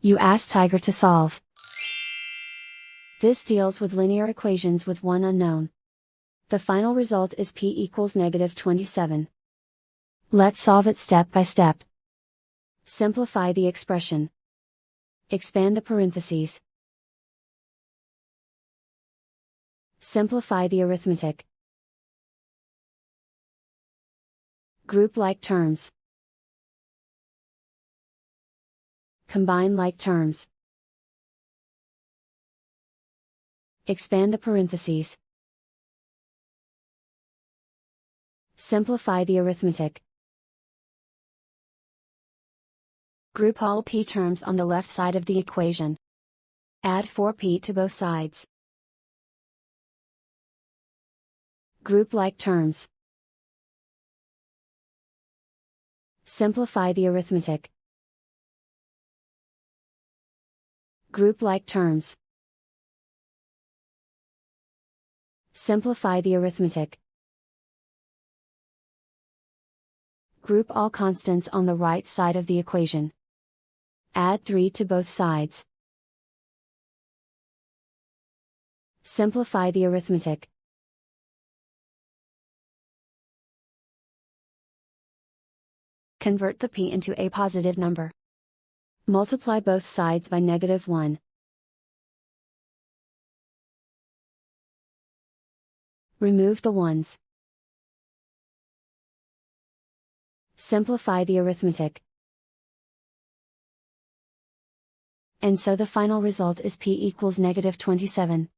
You ask Tiger to solve. This deals with linear equations with one unknown. The final result is p equals -27. Let's solve it step by step. Simplify the expression. Expand the parentheses. Simplify the arithmetic. Group like terms. Combine like terms. Expand the parentheses. Simplify the arithmetic. Group all p terms on the left side of the equation. Add 4p to both sides. Group like terms. Simplify the arithmetic. Group like terms. Simplify the arithmetic. Group all constants on the right side of the equation. Add 3 to both sides. Simplify the arithmetic. Convert the p into a positive number. Multiply both sides by -1. Remove the ones. Simplify the arithmetic. And so the final result is p equals -27.